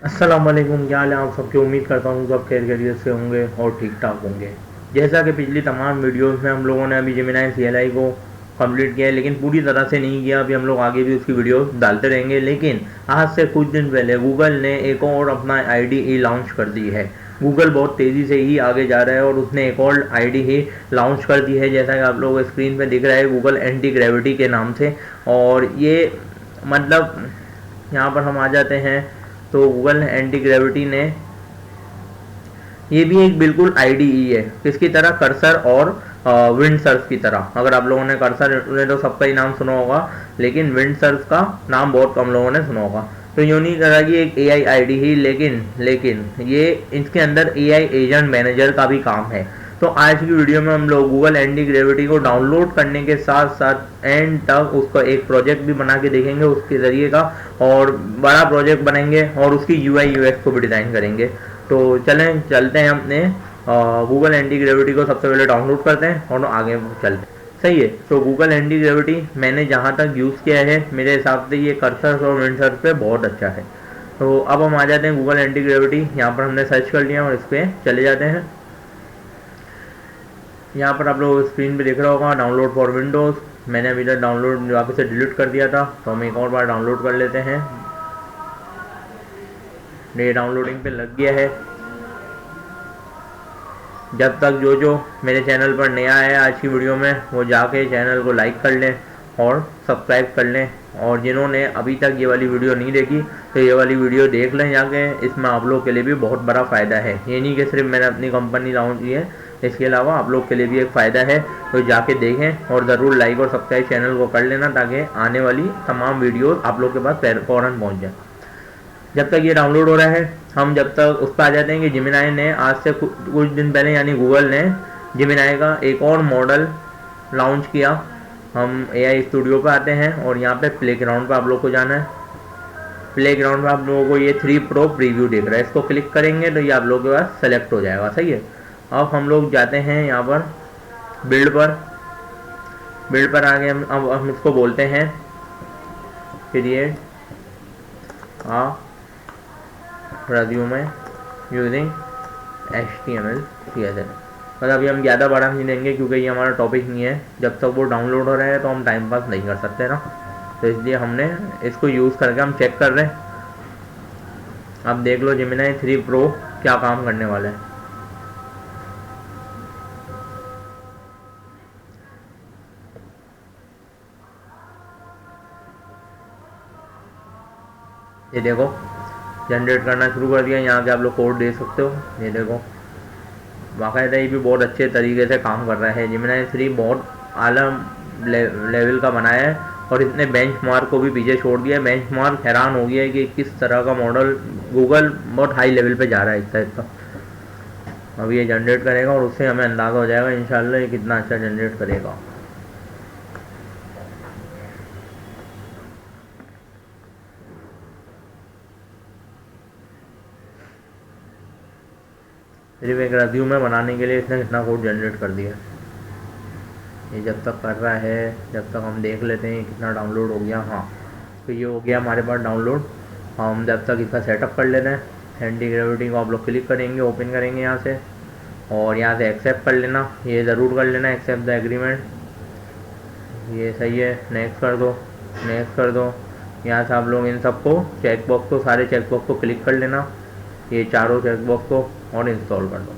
अस्सलाम वालेकुम, क्या हाल है आप सबकी। उम्मीद करता हूँ सब खैरियत से होंगे और ठीक ठाक होंगे। जैसा कि पिछली तमाम वीडियोस में हम लोगों ने अभी जेमिनी CLI को कंप्लीट किया है, लेकिन पूरी तरह से नहीं किया। अभी हम लोग आगे भी उसकी वीडियो डालते रहेंगे। लेकिन आज से कुछ दिन पहले गूगल ने एक और अपना IDE लॉन्च कर दी है। गूगल बहुत तेज़ी से ही आगे जा रहा है और उसने एक और IDE लॉन्च कर दी है, जैसा कि आप लोगों को स्क्रीन पे दिख रहा है, गूगल एंटी ग्रेविटी के नाम से। और ये मतलब यहाँ पर हम आ जाते हैं तो गूगल एंटी ग्रेविटी ने, ये भी एक बिल्कुल IDE है, किसकी तरह, कर्सर और विंड सर्फ की तरह। अगर आप लोगों ने कर्सर ने तो सबका ही नाम सुना होगा, लेकिन विंड सर्फ का नाम बहुत कम लोगों ने सुना होगा। तो यूनिक तरह की एक AI IDE, लेकिन ये इसके अंदर AI एजेंट मैनेजर का भी काम है। तो आज की वीडियो में हम लोग गूगल एंटी ग्रेविटी को डाउनलोड करने के साथ साथ एंड तक उसका एक प्रोजेक्ट भी बना के देखेंगे उसके ज़रिए का, और बड़ा प्रोजेक्ट बनाएंगे और उसकी UI UX को भी डिज़ाइन करेंगे। तो चलते हैं अपने गूगल एंटी ग्रेविटी को सबसे पहले डाउनलोड करते हैं और आगे चलते हैं। सही है। तो गूगल एंटी ग्रेविटी मैंने जहाँ तक यूज़ किया है, मेरे हिसाब से ये कर्सर और विंडसर्फ पे बहुत अच्छा है। तो अब हम आ जाते हैं गूगल एंटी ग्रेविटी, यहाँ पर हमने सर्च कर लिया और इस पर चले जाते हैं। यहाँ पर आप लोग स्क्रीन पे देख रहा होगा डाउनलोड फॉर विंडोज़। मैंने अभी तक डाउनलोड वापस से डिलीट कर दिया था, तो हम एक और बार डाउनलोड कर लेते हैं। ये डाउनलोडिंग पे लग गया है। जब तक जो मेरे चैनल पर नया है आज की वीडियो में, वो जाके चैनल को लाइक कर लें और सब्सक्राइब कर लें। और जिन्होंने अभी तक ये वाली वीडियो नहीं देखी, तो ये वाली वीडियो देख लें जाके। इसमें आप लोग के लिए भी बहुत बड़ा फ़ायदा है। ये नहीं कि सिर्फ मैंने अपनी कंपनी लॉन्च की है, इसके अलावा आप लोग के लिए भी एक फ़ायदा है। तो जाके देखें और ज़रूर लाइक और सब्सक्राइब चैनल को कर लेना, ताकि आने वाली तमाम वीडियोज़ आप लोग के पास फ़ौरन पहुँच जाए। जब तक ये डाउनलोड हो रहा है, हम जब तक उस पर आ जाते हैं कि जेमिनी ने आज से कुछ दिन पहले, यानी गूगल ने जेमिनी का एक और मॉडल लॉन्च किया। हम AI स्टूडियो पे आते हैं और यहाँ पे प्ले ग्राउंड पर आप लोग को जाना है। प्ले ग्राउंड में आप लोगों को ये 3 Pro प्रीव्यू दिख रहा है, इसको क्लिक करेंगे तो ये आप लोगों के पास सेलेक्ट हो जाएगा। सही है। अब हम लोग जाते हैं यहाँ पर बिल्ड पर। बिल्ड पर आगे अब हम इसको बोलते हैं create a resume using HTML CSS। पर अभी हम ज़्यादा बड़ा नहीं देंगे, क्योंकि ये हमारा टॉपिक नहीं है। जब तक वो डाउनलोड हो रहा है तो हम टाइम पास नहीं कर सकते ना, तो इसलिए हमने इसको यूज़ करके हम चेक कर रहे हैं। अब देख लो जेमिनी 3 Pro क्या काम करने वाला है। ये देखो जनरेट करना शुरू कर दिया। यहाँ के आप लोग कोड दे सकते हो। ये देखो बाकायदा ये भी बहुत अच्छे तरीके से काम कर रहा है। जेमिनी 3 बहुत आला लेवल का बनाया है, और इसने बेंचमार्क को भी पीछे छोड़ दिया है। बेंचमार्क हैरान हो गया है कि किस तरह का मॉडल गूगल बहुत हाई लेवल पे जा रहा है इस टाइप का। अब ये जनरेट करेगा और उससे हमें अंदाज़ा हो जाएगा इंशाल्लाह ये कितना अच्छा जनरेट करेगा। सिर्फ एक रेज्यूमे बनाने के लिए इसने कितना कोड जनरेट कर दिया। ये जब तक कर रहा है, जब तक हम देख लेते हैं कितना डाउनलोड हो गया। हाँ, तो ये हो गया हमारे पास डाउनलोड। हम जब तक इसका सेटअप कर लेते हैं, एंटी ग्रेविटी को आप लोग क्लिक करेंगे, ओपन करेंगे यहाँ से, और यहाँ से एक्सेप्ट कर लेना। ये ज़रूर कर लेना एक्सेप्ट द एग्रीमेंट। ये सही है, नेक्स्ट कर दो, नेक्स्ट कर दो। यहाँ से आप लोग इन सबको चेकबॉक्स को, सारे चेकबॉक्स को क्लिक कर लेना, ये चारों चेकबॉक्स को, और इंस्टॉल कर दो।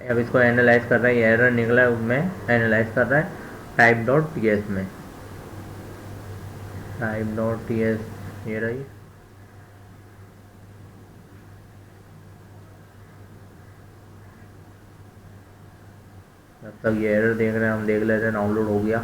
अब इसको एनालाइज कर रहा है, ये एरर निकला है उसमें, एनालाइज कर रहा है type.ts में। type.ts ये रही। जब तक ये एरर देख रहे हैं हम देख लेते हैं डाउनलोड हो गया।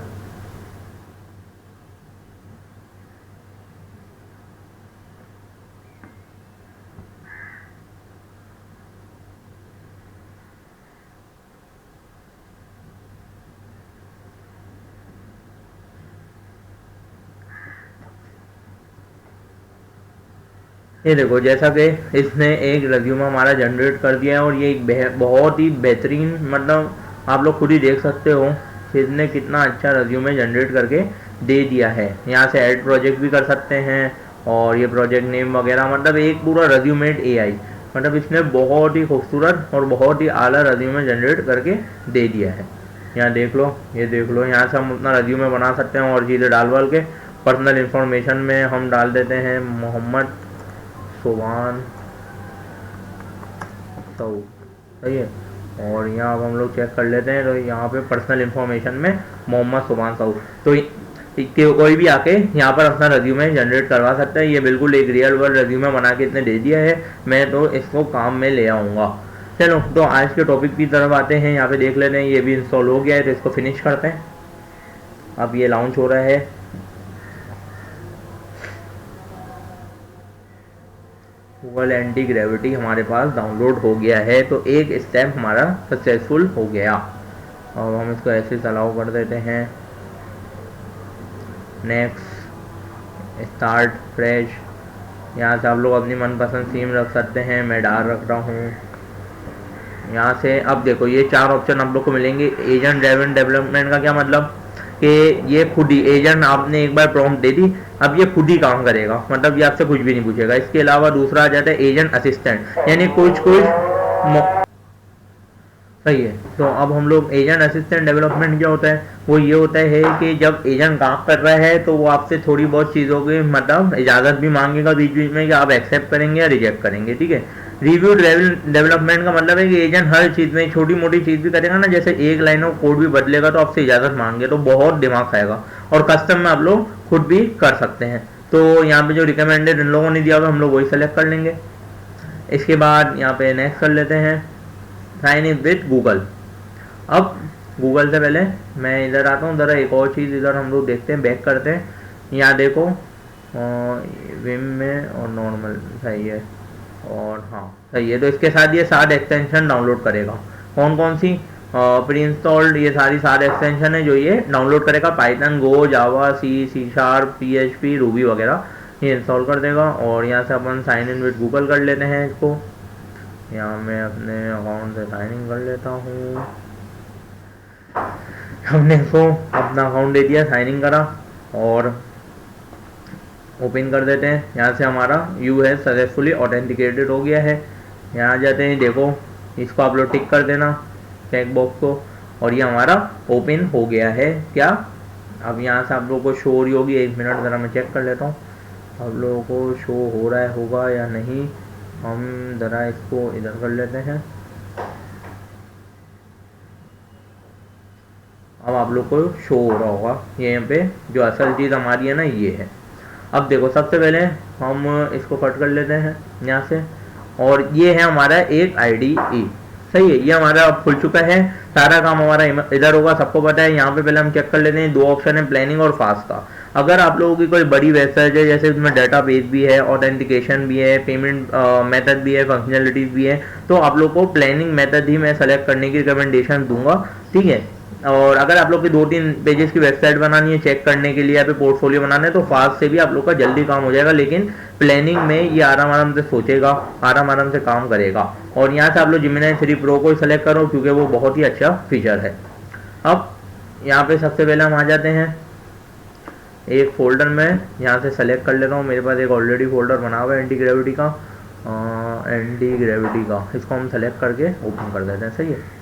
ये देखो जैसा कि इसने एक रेज्यूमे हमारा जनरेट कर दिया है और ये एक बहुत ही बेहतरीन, मतलब आप लोग खुद ही देख सकते हो कि इसने कितना अच्छा रेज्यूमे जनरेट करके दे दिया है। यहाँ से ऐड प्रोजेक्ट भी कर सकते हैं और ये प्रोजेक्ट नेम वगैरह, मतलब एक पूरा रेज्यूमेट एआई, मतलब इसने बहुत ही खूबसूरत और बहुत ही आला रेज्यूमे जनरेट करके दे दिया है। यहाँ देख लो, ये देख लो, यहाँ से हम अपना रेज्यूमे बना सकते हैं और चीज़ें डाल के पर्सनल इंफॉर्मेशन में हम डाल देते हैं मोहम्मद सुभान तो सही है। और यहाँ अब हम लोग चेक कर लेते हैं, तो यहाँ पे पर्सनल इंफॉर्मेशन में मोहम्मद सुभान साहू, तो कोई भी आके यहाँ पर अपना रेज्यूमे जनरेट करवा सकता है। ये बिल्कुल एक रियल वर्ल्ड रेज्यूमे बना के इसने दे दिया है, मैं तो इसको काम में ले आऊँगा। चलो तो आज के टॉपिक की तरफ आते हैं। यहाँ पे देख लेते हैं, ये भी इंस्टॉल हो गया है, तो इसको फिनिश करते हैं। अब ये लॉन्च हो रहा है। गूगल एंटी ग्रेविटी हमारे पास डाउनलोड हो गया है, तो एक स्टेप हमारा सक्सेसफुल हो गया। अब हम इसको ऐसे अलाउ कर देते हैं, नेक्स्ट, स्टार्ट फ्रेश। यहाँ से आप लोग अपनी मनपसंद थीम रख सकते हैं, मैं डार रख रहा हूँ। यहाँ से अब देखो ये 4 ऑप्शन आप लोग को मिलेंगे। एजेंट ड्राइवन डेवलपमेंट का क्या मतलब कि ये खुद ही एजेंट, आपने एक बार प्रॉम्प्ट दे दी, अब ये खुद ही काम करेगा, मतलब ये आपसे कुछ भी नहीं पूछेगा। इसके अलावा दूसरा आ जाता है एजेंट असिस्टेंट, यानी कुछ सही है। तो अब हम लोग एजेंट असिस्टेंट डेवलपमेंट क्या होता है, वो ये होता है कि जब एजेंट काम कर रहा है तो वो आपसे थोड़ी बहुत चीज़ों की मतलब इजाज़त भी मांगेगा बीच बीच में कि आप एक्सेप्ट करेंगे या रिजेक्ट करेंगे, ठीक है। रिव्यू डेवलपमेंट का मतलब है कि एजेंट हर चीज़ में छोटी मोटी चीज़ भी करेगा ना, जैसे एक लाइन ऑफ कोड भी बदलेगा तो आपसे इजाज़त मांगे तो बहुत दिमाग खाएगा, और कस्टम में आप लोग खुद भी कर सकते हैं। तो यहाँ पे जो रिकमेंडेड इन लोगों ने दिया हुआ हम लोग वही सेलेक्ट कर लेंगे। इसके बाद यहाँ पे नेक्स्ट कर लेते हैं, साइन इन विथ गूगल। अब गूगल से पहले मैं इधर आता हूँ, ज़रा एक और चीज़ इधर हम लोग देखते हैं, बैक करते हैं। यहाँ देखो विम में और नॉर्मल सही है, और हाँ सही है। तो इसके साथ ये 7 एक्सटेंशन डाउनलोड करेगा। कौन कौन सी? प्री इंस्टॉल्ड, ये सारी 7 एक्सटेंशन है जो ये डाउनलोड करेगा। पाइथन, गो, जावा, सी शार्प, PHP, रूबी वगैरह ये इंस्टॉल कर देगा। और यहाँ से अपन साइन इन विद गूगल कर लेते हैं इसको। यहाँ मैं अपने अकाउंट से साइन इन कर लेता हूँ। हमने इसको अपना अकाउंट दे दिया, साइन इन करा और ओपन कर देते हैं। यहाँ से हमारा यू है सक्सेसफुली ऑथेंटिकेटेड हो गया है। यहाँ आ जाते हैं, देखो इसको आप लोग टिक कर देना चेक बॉक्स को, और ये हमारा ओपन हो गया है। क्या अब यहाँ से आप लोगों को शो हो रही होगी, 1 मिनट ज़रा मैं चेक कर लेता हूँ आप लोगों को शो हो रहा है होगा या नहीं। हम ज़रा इसको इधर कर लेते हैं। अब आप लोग को शो हो रहा होगा, ये यहाँ पे जो असल चीज़ हमारी है ना ये है। अब देखो सबसे पहले हम इसको कट कर लेते हैं यहाँ से, और ये है हमारा एक IDE, सही है। ये हमारा अब खुल चुका है, सारा काम हमारा इधर होगा, सबको पता है। यहाँ पे पहले हम चेक कर लेते हैं, 2 ऑप्शन है, प्लानिंग और फास्ट का। अगर आप लोगों की कोई बड़ी वेबसाइट है, जैसे उसमें डाटा बेस भी है, ऑथेंटिकेशन भी है, पेमेंट मेथड भी है, फंक्शनलिटीज भी है, तो आप लोग को प्लानिंग मेथड ही मैं सेलेक्ट करने की रिकमेंडेशन दूंगा, ठीक है। और अगर आप लोग की 2-3 पेजेस की वेबसाइट बनानी है चेक करने के लिए, या फिर पोर्टफोलियो बनाना है, तो फास्ट से भी आप लोग का जल्दी काम हो जाएगा। लेकिन प्लानिंग में ये आराम से सोचेगा, आराम से काम करेगा। और यहाँ से आप लोग Gemini 3 Pro को सिलेक्ट करो, क्योंकि वो बहुत ही अच्छा फीचर है। अब यहाँ पे सबसे पहले हम आ जाते हैं एक फोल्डर में, यहाँ से सेलेक्ट कर लेता हूँ। मेरे पास एक ऑलरेडी फोल्डर बना हुआ है एंटी ग्रेविटी का, इसको हम सेलेक्ट करके ओपन कर देते हैं, सही है।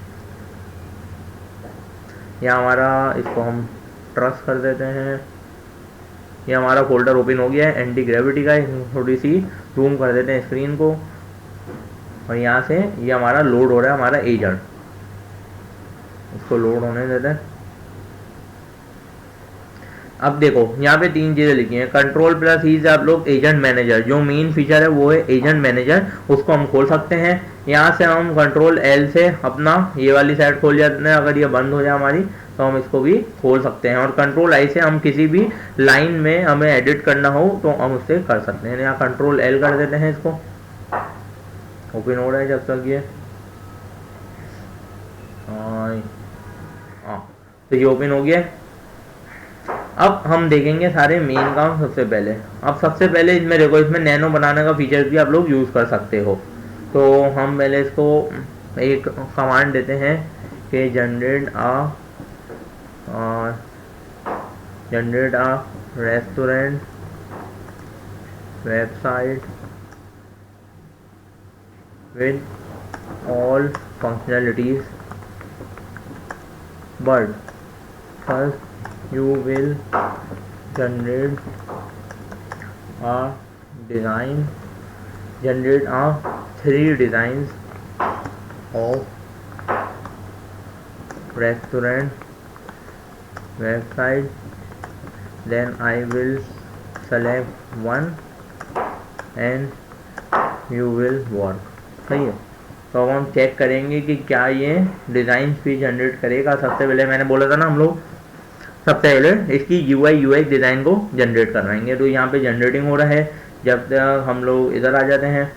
या हमारा इसको हम ट्रस्ट कर देते हैं। ये हमारा फोल्डर ओपन हो गया है एंटी ग्रेविटी का। थोड़ी सी जूम कर देते हैं स्क्रीन को, और यहाँ से ये हमारा लोड हो रहा है हमारा एजेंट, इसको लोड होने देते हैं। अब देखो यहाँ पे 3 चीज़ें लिखी हैं, कंट्रोल प्लस ई से आप लोग एजेंट मैनेजर, जो मेन फीचर है वो है एजेंट मैनेजर, उसको हम खोल सकते हैं। यहाँ से हम कंट्रोल L से अपना ये वाली साइड खोल जाते हैं, अगर ये बंद हो जाए हमारी तो हम इसको भी खोल सकते हैं। और कंट्रोल I से हम किसी भी लाइन में हमें एडिट करना हो तो हम उससे कर सकते हैं। यहाँ कंट्रोल L कर देते हैं, इसको ओपन हो रहा है जब तक ये, हाँ तो ये ओपन हो गया है। अब हम देखेंगे सारे मेन काम सबसे पहले। अब सबसे पहले इसमें देखो, इसमें नैनो बनाने का फीचर भी आप लोग यूज़ कर सकते हो। तो हम पहले इसको एक कमांड देते हैं कि generate a restaurant website with all functionalities, but first you will generate a design generate a 3 designs of restaurant website, then I will select one and you will work। सही है। तो अब हम चेक करेंगे कि क्या ये डिज़ाइन भी जनरेट करेगा। सबसे पहले मैंने बोला था ना, हम लोग सबसे पहले इसकी UI UX डिज़ाइन को जनरेट करवाएंगे। तो यहाँ पे जनरेटिंग हो रहा है। जब तक हम लोग इधर आ जाते हैं,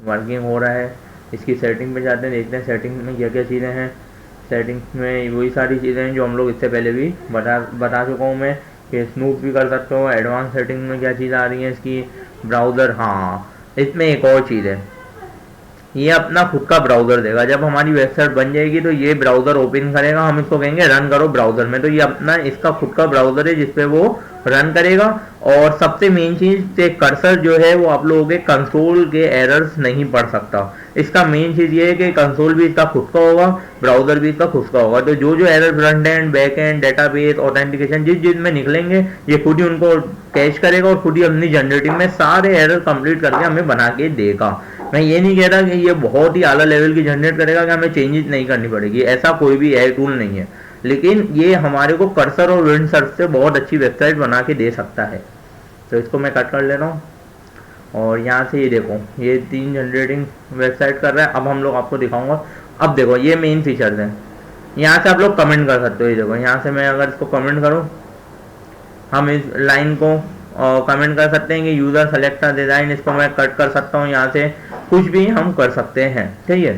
वर्किंग हो रहा है, इसकी सेटिंग पे जाते हैं, देखते हैं सेटिंग में क्या क्या चीज़ें हैं। सेटिंग में वही सारी चीज़ें हैं जो हम लोग इससे पहले भी बता चुका हूँ मैं, कि स्नूप भी कर सकते हो। एडवांस सेटिंग में क्या चीज़ आ रही है इसकी, ब्राउज़र। हाँ, इसमें एक और चीज़ है, ये अपना खुद का ब्राउज़र देगा। जब हमारी वेबसाइट बन जाएगी तो ये ब्राउज़र ओपन करेगा, हम इसको कहेंगे रन करो ब्राउज़र में। तो ये अपना इसका खुद का ब्राउज़र है जिसपे वो रन करेगा। और सबसे मेन चीज़ से कर्सर जो है वो आप लोगों के कंसोल के एरर्स नहीं पढ़ सकता। इसका मेन चीज़ ये है कि कंसोल भी इसका खुद का होगा, ब्राउज़र भी इसका खुद का होगा। तो जो error front end back and database authentication जिस चीज़ में निकलेंगे, ये खुद ही उनको कैच करेगा और खुद ही अपनी जनरेटिंग में सारे एरर कंप्लीट करके हमें बना के देगा। मैं ये नहीं कह रहा कि ये बहुत ही आला लेवल की जनरेट करेगा कि हमें चेंजेस नहीं करनी पड़ेगी, ऐसा कोई भी एआई टूल नहीं है। लेकिन ये हमारे को कर्सर और विंड सर्च से बहुत अच्छी वेबसाइट बना के दे सकता है। तो इसको मैं कट कर ले रहा हूँ और यहाँ से ये देखो, ये 3 जनरेटिंग वेबसाइट कर रहा है। अब हम लोग आपको दिखाऊंगा। अब देखो ये मेन फीचर्स हैं। यहाँ से आप लोग कमेंट कर सकते हो। ये देखो, यहाँ से मैं अगर इसको कमेंट करूँ, हम इस लाइन को कमेंट कर सकते हैं कि यूज़र सेलेक्ट डिज़ाइन, इसको मैं कट कर सकता हूँ। यहाँ से कुछ भी हम कर सकते हैं, ठीक है।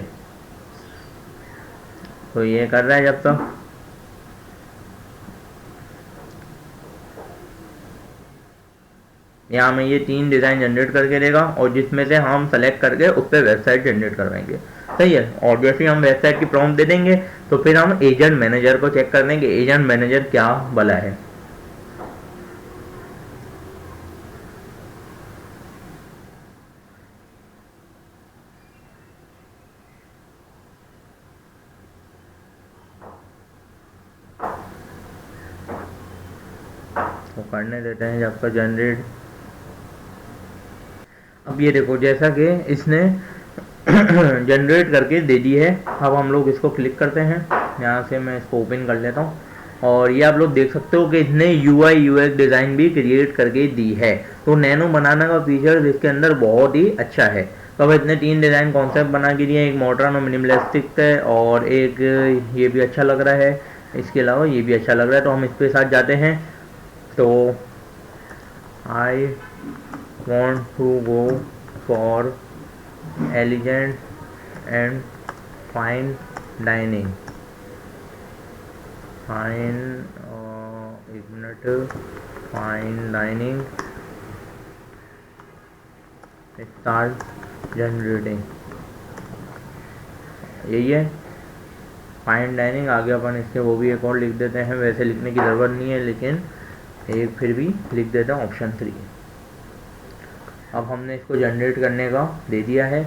तो ये कर रहा है जब तक। यहाँ में ये 3 डिज़ाइन जनरेट करके देगा और जिसमें से हम सेलेक्ट करके उस पर वेबसाइट जनरेट करवाएंगे, सही है। और जैसे हम वेबसाइट की प्रॉम्प्ट दे देंगे तो फिर हम एजेंट मैनेजर को चेक कर देंगे, एजेंट मैनेजर क्या भला है। तो करने देते हैं जब तक जनरेट। अब ये देखो, जैसा कि इसने जनरेट करके दे दी है। अब हम लोग इसको क्लिक करते हैं, यहाँ से मैं इसको ओपन कर लेता हूँ और ये आप लोग देख सकते हो कि इसने UI UX डिज़ाइन भी क्रिएट करके दी है। तो नैनो बनाना का फीचर इसके अंदर बहुत ही अच्छा है। तो अब इसने 3 डिज़ाइन कॉन्सेप्ट बना के दिए, एक मॉडर्न और मिनिमलिस्टिक है और एक ये भी अच्छा लग रहा है, इसके अलावा ये भी अच्छा लग रहा है। तो हम इसके साथ जाते हैं। तो आई want to go for elegant and fine dining, एक minute, fine dining, start generating. यही है फाइन डाइनिंग। आगे अपन इसके वो भी एक और लिख देते हैं, वैसे लिखने की ज़रूरत नहीं है लेकिन एक फिर भी लिख देता हूँ, ऑप्शन 3। अब हमने इसको जनरेट करने का दे दिया है।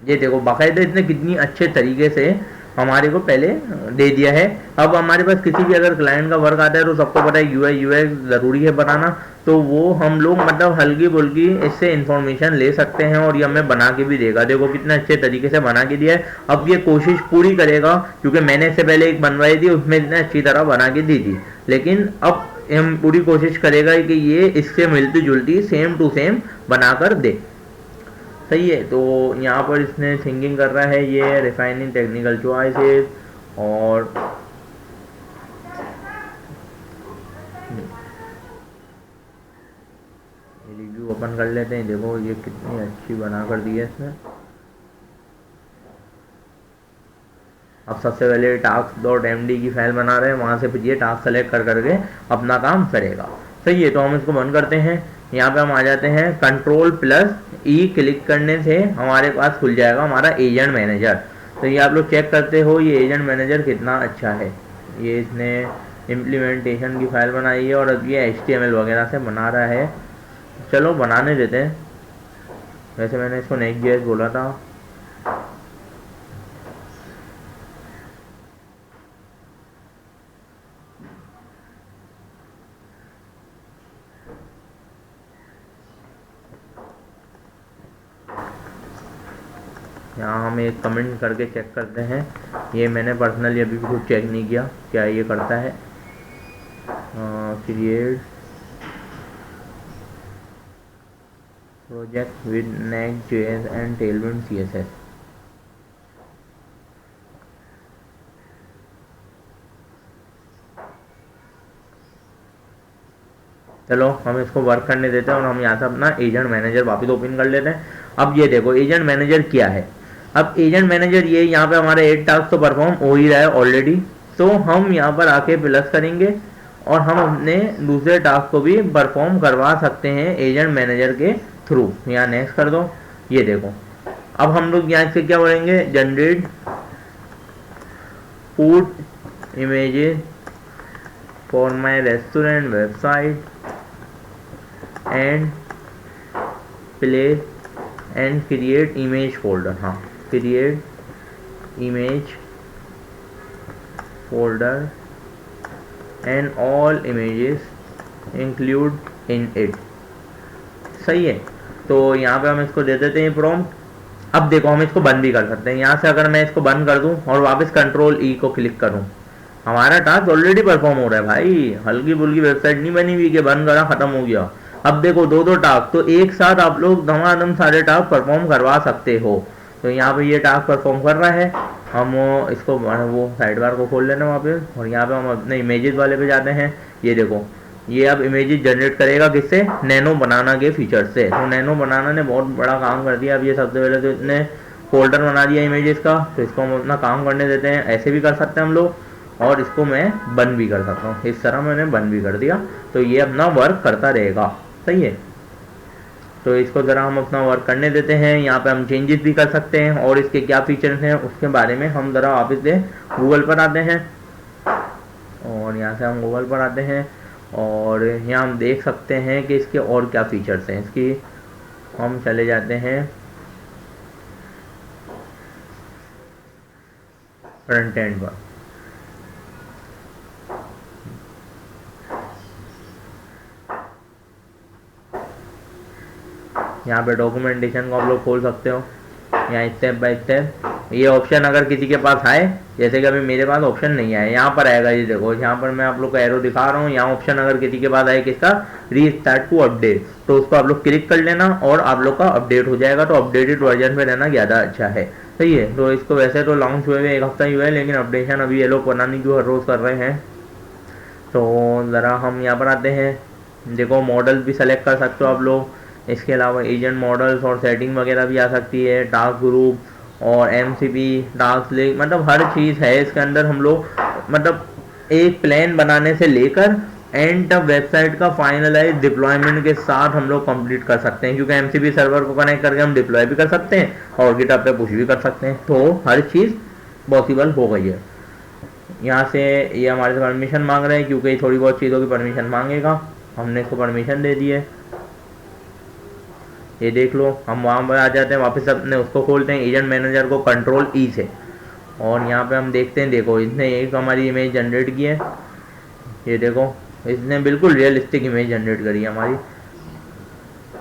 ये देखो बाकायदा इसने कितनी अच्छे तरीके से हमारे को पहले दे दिया है। अब हमारे पास किसी भी अगर क्लाइंट का वर्क आता है तो सबको पता है UI UX ज़रूरी है बनाना। तो वो हम लोग मतलब हल्की बुल्की इससे इंफॉर्मेशन ले सकते हैं और ये हमें बना के भी देगा। देखो कितने अच्छे तरीके से बना के दिया है। अब ये कोशिश पूरी करेगा, क्योंकि मैंने इससे पहले एक बनवाई थी, उसमें इतने अच्छी तरह बना के दी थी। लेकिन अब हम पूरी कोशिश करेगा कि ये इससे मिलती जुलती सेम टू सेम बनाकर दे, सही है। तो यहाँ पर इसने थिंकिंग कर रहा है, ये रिफाइनिंग टेक्निकल चॉइसेस और रिव्यू ओपन कर लेते हैं। देखो ये कितनी अच्छी बना कर दी है इसने। अब सबसे पहले task.md की फाइल बना रहे हैं, वहाँ से फिर ये टास्क सेलेक्ट कर करके अपना काम करेगा। सही है, तो हम इसको बंद करते हैं। यहाँ पे हम आ जाते हैं, Ctrl+E क्लिक करने से हमारे पास खुल जाएगा हमारा एजेंट मैनेजर। तो ये आप लोग चेक करते हो ये एजेंट मैनेजर कितना अच्छा है। ये इसने इम्प्लीमेंटेशन की फाइल बनाई है और अब ये HTML वगैरह से बना रहा है। चलो बनाने देते हैं। वैसे मैंने इसको Next.js बोला था। यहाँ हम एक कमेंट करके चेक करते हैं। ये मैंने पर्सनली अभी भी खुद चेक नहीं किया क्या ये करता है। Create project with Next.js and Tailwind CSS। चलो हम इसको वर्क करने देते हैं और हम यहाँ से अपना एजेंट मैनेजर वापस ओपन कर लेते हैं। अब ये देखो एजेंट मैनेजर क्या है। अब एजेंट मैनेजर ये यहाँ पे हमारे 8 टास्क तो परफॉर्म हो ही रहा है ऑलरेडी। तो हम यहाँ पर आके प्लस करेंगे और हम अपने दूसरे टास्क को भी परफॉर्म करवा सकते हैं एजेंट मैनेजर के थ्रू। यहाँ नेक्स्ट कर दो। ये देखो अब हम लोग यहाँ से क्या करेंगे, generate food images for my restaurant website and play and create image folder. हाँ, create image folder and all images include in it. सही है, तो यहाँ पे हम इसको दे देते हैं प्रॉम्प्ट। अब देखो हम इसको बंद भी कर सकते हैं। यहाँ से अगर मैं इसको बंद कर दूं और वापस Ctrl+E को क्लिक करूं, हमारा टास्क ऑलरेडी परफॉर्म हो रहा है भाई। हल्की फुल्की वेबसाइट नहीं बनी हुई कि बंद करा खत्म हो गया। अब देखो दो टास्क तो एक साथ आप लोग धमाधम सारे टास्क परफॉर्म करवा सकते हो। तो यहाँ पे ये टास्क परफॉर्म कर रहा है। हम इसको वो साइड बार को खोल लेना वहाँ पे और यहाँ पे हम अपने इमेजेस वाले पे जाते हैं। ये देखो ये अब इमेजेस जनरेट करेगा किससे, नैनो बनाना के फीचर से। तो नैनो बनाना ने बहुत बड़ा काम कर दिया। अब ये सबसे पहले तो इसने फोल्डर बना दिया इमेजेस का, तो इसको हम अपना काम करने देते हैं। ऐसे भी कर सकते हैं हम लोग और इसको मैं बंद भी कर सकता हूँ। इस तरह मैंने बंद भी कर दिया तो ये अपना वर्क करता रहेगा। सही है, तो इसको ज़रा हम अपना वर्क करने देते हैं। यहाँ पे हम चेंजेस भी कर सकते हैं और इसके क्या फीचर्स हैं उसके बारे में हम ज़रा वापस से गूगल पर आते हैं और यहाँ से हम गूगल पर आते हैं और यहाँ हम देख सकते हैं कि इसके और क्या फीचर्स हैं। इसकी हम चले जाते हैं फ्रंट एंड पर। यहाँ पे डॉक्यूमेंटेशन को आप लोग खोल सकते हो। यहाँ स्टेप बाय स्टेप ये ऑप्शन अगर किसी के पास आए, जैसे कि अभी मेरे पास ऑप्शन नहीं आया, यहाँ पर आएगा। ये देखो यहाँ पर मैं आप लोग को एरो दिखा रहा हूँ। यहाँ ऑप्शन अगर किसी के पास आए किसका, रीस्टार्ट टू अपडेट, तो उसको आप लोग क्लिक कर लेना और आप लोग का अपडेट हो जाएगा। तो अपडेटेड वर्जन में रहना ज़्यादा अच्छा है। सही है, तो इसको वैसे तो लॉन्च हुए हुए 1 हफ्ता ही हुआ है, लेकिन अपडेशन अभी ये लोग पता नहीं क्यों हर रोज़ कर रहे हैं। तो ज़रा हम यहाँ पर आते हैं। देखो मॉडल भी सेलेक्ट कर सकते हो आप लोग। इसके अलावा एजेंट मॉडल्स और सेटिंग वगैरह भी आ सकती है। टास्क ग्रुप और MCP टास्क लिंक, मतलब हर चीज़ है इसके अंदर। हम लोग मतलब एक प्लान बनाने से लेकर एंड तक वेबसाइट का फाइनलाइज डिप्लॉयमेंट के साथ हम लोग कंप्लीट कर सकते हैं, क्योंकि MCP सर्वर को कनेक्ट करके हम डिप्लॉय भी कर सकते हैं और गिटहब पे पुश भी कर सकते हैं। तो हर चीज़ पॉसिबल हो गई है। यहाँ से ये हमारे से परमिशन मांग रहे हैं क्योंकि थोड़ी बहुत चीज़ों की परमिशन मांगेगा। हमने इसको परमिशन दे दी है। ये देख लो हम वहाँ पर आ जाते हैं, वापस अपने उसको खोलते हैं एजेंट मैनेजर को Ctrl+E से और यहाँ पे हम देखते हैं। देखो इसने एक हमारी इमेज जनरेट की है। ये देखो इसने बिल्कुल रियलिस्टिक इमेज जनरेट करी है हमारी।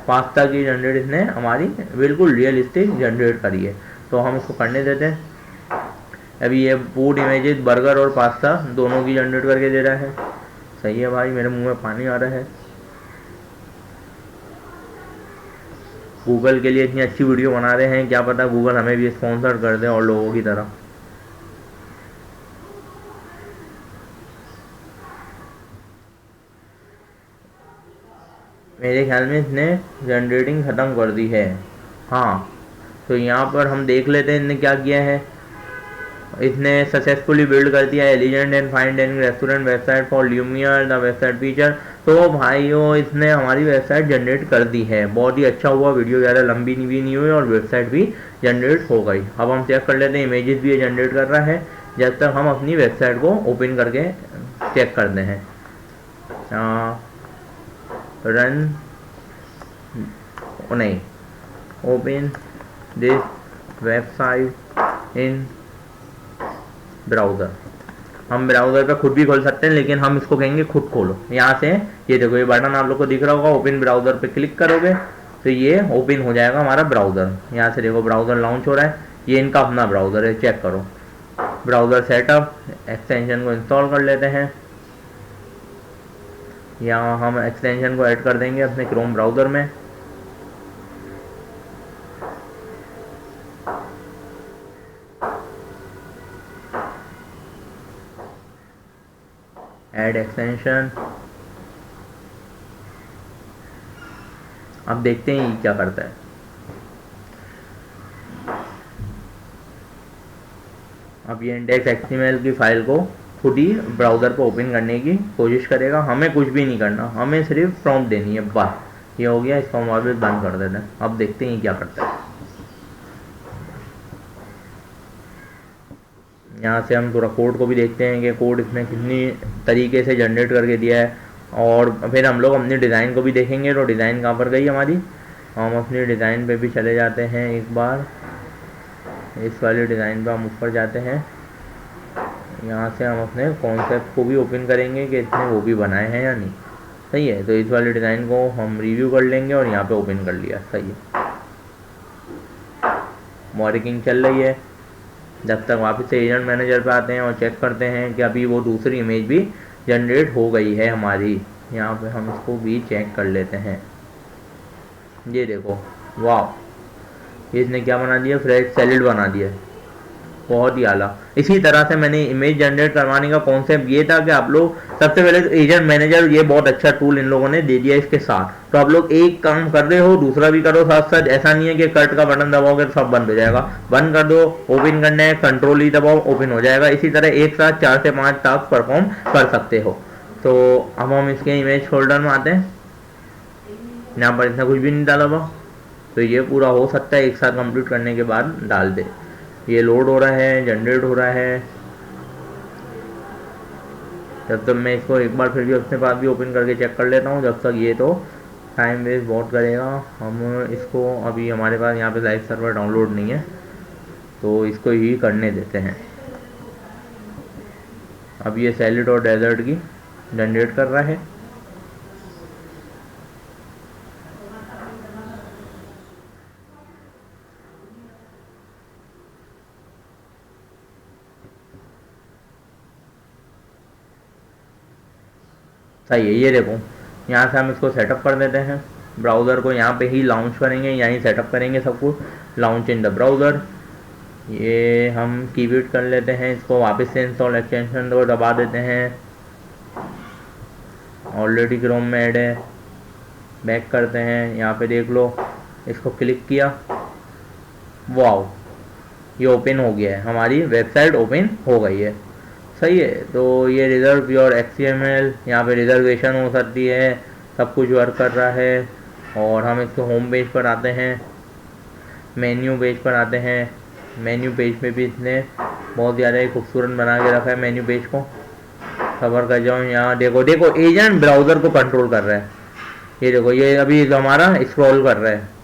पास्ता की जनरेट इसने हमारी बिल्कुल रियलिस्टिक जनरेट करी है। तो हम इसको करने देते हैं। अभी ये फूड इमेजेस बर्गर और पास्ता दोनों की जनरेट करके दे रहा है। सही है भाई, मेरे मुंह में पानी आ रहा है। गूगल के लिए इतनी अच्छी वीडियो बना रहे हैं, क्या पता गूगल हमें भी स्पॉन्सर कर दे और लोगों की तरह। मेरे ख्याल में इसने जनरेटिंग ख़त्म कर दी है। हाँ, तो यहाँ पर हम देख लेते हैं इसने क्या किया है। इसने सक्सेसफुली बिल्ड कर दिया एलिजेंट and fine dining restaurant website for Lumière the website feature. तो भाइयों इसने हमारी वेबसाइट जनरेट कर दी है, बहुत ही अच्छा हुआ। वीडियो ज़्यादा लंबी भी नहीं हुई और वेबसाइट भी जनरेट हो गई। अब हम चेक कर लेते हैं, इमेजेस भी ये जनरेट कर रहा है। जब तक हम अपनी वेबसाइट को ओपन करके चेक करते हैं। रन नहीं, open this website in browser. हम ब्राउज़र पे खुद भी खोल सकते हैं, लेकिन हम इसको कहेंगे खुद खोलो। यहाँ से ये देखो, ये बटन आप लोग को दिख रहा होगा, ओपन ब्राउज़र पे क्लिक करोगे तो ये ओपन हो जाएगा हमारा ब्राउज़र। यहाँ से देखो ब्राउज़र लॉन्च हो रहा है, ये इनका अपना ब्राउज़र है, चेक करो। ब्राउज़र सेटअप, एक्सटेंशन को इंस्टॉल कर लेते हैं। यहाँ हम एक्सटेंशन को ऐड कर देंगे अपने क्रोम ब्राउज़र में। Add extension. अब देखते हैं ये क्या करता है। अब ये इंडेक्स XML की फाइल को खुद ही ब्राउज़र को ओपन करने की कोशिश करेगा। हमें कुछ भी नहीं करना, हमें सिर्फ प्रॉम्प्ट देनी है बस। ये हो गया, इसको हम वापस बंद कर देते हैं। अब देखते हैं ये क्या करता है। यहाँ से हम थोड़ा कोड को भी देखते हैं कि कोड इसने कितनी तरीके से जनरेट करके दिया है। और फिर हम लोग अपनी डिज़ाइन को भी देखेंगे। तो डिज़ाइन कहाँ पर गई हमारी, हम अपनी डिज़ाइन पे भी चले जाते हैं। एक बार इस वाली डिज़ाइन पे हम ऊपर जाते हैं। यहाँ से हम अपने कॉन्सेप्ट को भी ओपन करेंगे कि इसने वो भी बनाए हैं या नहीं। सही है, तो इस वाली डिज़ाइन को हम रिव्यू कर लेंगे और यहाँ पे ओपन कर लिया। सही है, वर्किंग चल रही है। जब तक वापस से एजेंट मैनेजर पे आते हैं और चेक करते हैं कि अभी वो दूसरी इमेज भी जनरेट हो गई है हमारी। यहाँ पे हम इसको भी चेक कर लेते हैं। ये देखो, वाह, इसने क्या बना दिया, फ्रेश सैलेड बना दिया। बहुत ही आला। इसी तरह से मैंने इमेज जनरेट करवाने का कॉन्सेप्ट ये था कि आप लोग सबसे पहले तो एजेंट मैनेजर, ये बहुत अच्छा टूल इन लोगों ने दे दिया इसके साथ। तो आप लोग एक काम कर रहे हो दूसरा भी करो साथ साथ। ऐसा नहीं है कि कट का बटन दबाओगे तो सब बंद हो जाएगा। बंद कर दो, ओपन करना है कंट्रोल ही दबाओ, ओपन हो जाएगा। इसी तरह एक साथ 4 से 5 टास्क परफॉर्म कर सकते हो। तो अब हम इसके इमेज फोल्डर में आते हैं। यहाँ पर इतना कुछ भी नहीं डाला हुआ, तो ये पूरा हो सकता है एक साथ कंप्लीट करने के बाद डाल दे। ये लोड हो रहा है, जनरेट हो रहा है। जब तक मैं इसको एक बार फिर भी अपने पास भी ओपन करके चेक कर लेता हूँ, जब तक ये तो टाइम वेस्ट बहुत करेगा। हम इसको अभी हमारे पास यहाँ पे लाइव सर्वर डाउनलोड नहीं है, तो इसको ही करने देते हैं। अब ये सैलेड और डेजर्ट की जनरेट कर रहा है। सही है, ये देखो यहाँ से हम इसको सेटअप कर देते हैं। ब्राउज़र को यहाँ पे ही लॉन्च करेंगे, यहीं सेटअप करेंगे सब कुछ। लॉन्च इन द ब्राउज़र, ये हम कीबोर्ड कर लेते हैं। इसको वापस से इंस्टॉल एक्सटेंशन को दबा देते हैं। ऑलरेडी क्रोम में ऐड है, बैक करते हैं। यहाँ पे देख लो, इसको क्लिक किया, वाओ, ये ओपन हो गया है, हमारी वेबसाइट ओपन हो गई है। सही है, तो ये रिजर्व योर XML, यहाँ पे रिजर्वेशन हो सकती है, सब कुछ वर्क कर रहा है। और हम इसको होम पेज पर आते हैं, मेन्यू पेज पर आते हैं। मेन्यू पेज पे भी इसने बहुत ज़्यादा खूबसूरत बना के रखा है मेन्यू पेज को। खबर कर जाऊँ, यहाँ देखो देखो एजेंट ब्राउज़र को कंट्रोल कर रहा है। ये देखो, ये अभी हमारा स्क्रॉल कर रहा है।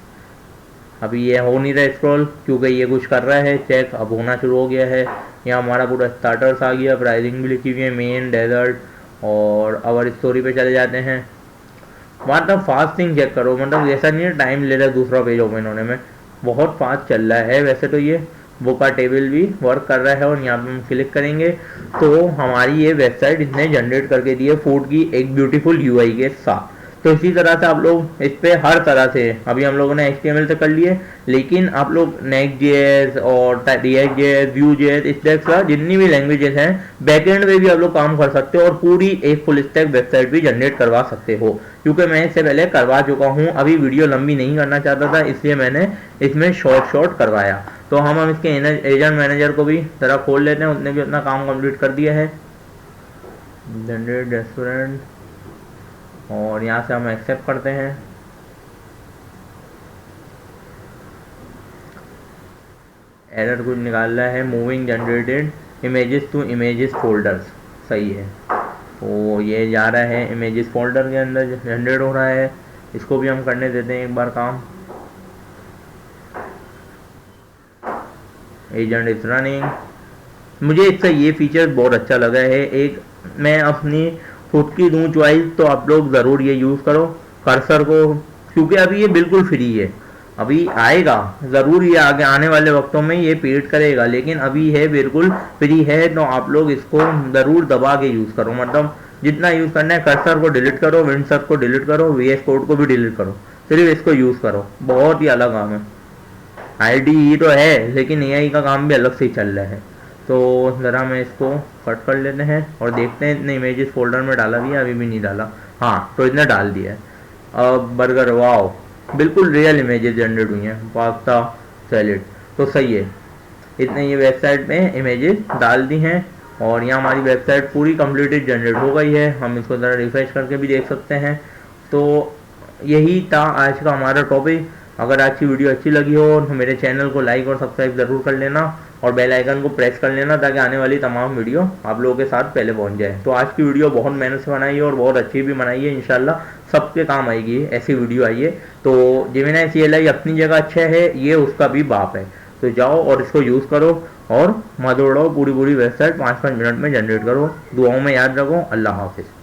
अभी ये हो नहीं रहा स्क्रॉल क्योंकि ये कुछ कर रहा है चेक। अब होना शुरू हो गया है। यहाँ हमारा पूरा स्टार्टर्स आ गया, प्राइसिंग भी लिखी हुई है, मेन, डेजर्ट और आवर स्टोरी पे चले जाते हैं। मतलब फास्टिंग चेक करो, मतलब ऐसा नहीं है टाइम ले रहा है दूसरा पेज ओपन होने में, बहुत फास्ट चल रहा है। वैसे तो ये बुक का टेबल भी वर्क कर रहा है। और यहाँ पे हम क्लिक करेंगे तो हमारी ये वेबसाइट इसने जनरेट करके दी है फूड की एक ब्यूटीफुल UI के साथ। तो इसी तरह से आप लोग इस पे हर तरह से, अभी हम लोगों ने HTML से कर लिए, लेकिन आप लोग Next.js और React.js, Vue.js, इस टाइप का जितनी भी लैंग्वेजेस हैं बैकएंड में भी आप लोग काम कर सकते हो और पूरी एक फुल स्टैक वेबसाइट भी जनरेट करवा सकते हो, क्योंकि मैं इससे पहले करवा चुका हूँ। अभी वीडियो लंबी नहीं करना चाहता था, इसलिए मैंने इसमें शॉर्ट करवाया। तो हम इसके एजेंट मैनेजर को भी जरा खोल लेते हैं, उसने भी अपना काम कंप्लीट कर दिया है, जनरेट रेस्टोरेंट, और यहाँ से हम एक्सेप्ट करते हैं। एरर कुछ निकाल रहा है, moving generated images to images folders, सही है। तो ये जा रहा है इमेजेस फोल्डर के अंदर, जनरेट हो रहा है। इसको भी हम करने देते हैं एक बार काम। Agent is running. मुझे इसका ये फीचर बहुत अच्छा लगा है। एक मैं अपनी खुद की दूँ चॉइस, तो आप लोग ज़रूर ये यूज़ करो कर्सर को, क्योंकि अभी ये बिल्कुल फ्री है। अभी आएगा ज़रूर, ये आगे आने वाले वक्तों में ये पेड करेगा, लेकिन अभी है बिल्कुल फ्री है। तो आप लोग इसको ज़रूर दबा के यूज़ करो, मतलब जितना यूज़ करना है। कर्सर को डिलीट करो, विंडसर को डिलीट करो, VS कोड को भी डिलीट करो, सिर्फ इसको यूज़ करो। बहुत ही अलग काम है। IDE तो है, लेकिन AI का काम भी अलग से ही चल रहा है। तो ज़रा मैं इसको कट कर लेते हैं और देखते हैं इतने इमेजेस फोल्डर में डाला भी है, अभी भी नहीं डाला। हाँ, तो इसने डाल दिया है। अब बर्गर, वाओ, बिल्कुल रियल इमेजेस जनरेट हुई हैं, पास्ता सैलेड, तो सही है। इतने ये वेबसाइट में इमेजेस डाल दी हैं और यहाँ हमारी वेबसाइट पूरी कंप्लीटेड जनरेट हो गई है। हम इसको ज़रा रिफ्रेश करके भी देख सकते हैं। तो यही था आज का हमारा टॉपिक। अगर आज की वीडियो अच्छी लगी हो तो मेरे चैनल को लाइक और सब्सक्राइब ज़रूर कर लेना और बेल आइकन को प्रेस कर लेना, ताकि आने वाली तमाम वीडियो आप लोगों के साथ पहले पहुंच जाए। तो आज की वीडियो बहुत मेहनत से बनाई है और बहुत अच्छी भी बनाई है, इंशाल्लाह सबके काम आएगी ऐसी वीडियो आई है। तो जेमिनी CLI अपनी जगह अच्छा है, ये उसका भी बाप है। तो जाओ और इसको यूज़ करो और मत उड़ाओ, पूरी वेबसाइट 5-5 मिनट में जनरेट करो। दुआओं में याद रखो। अल्लाह हाफिज़।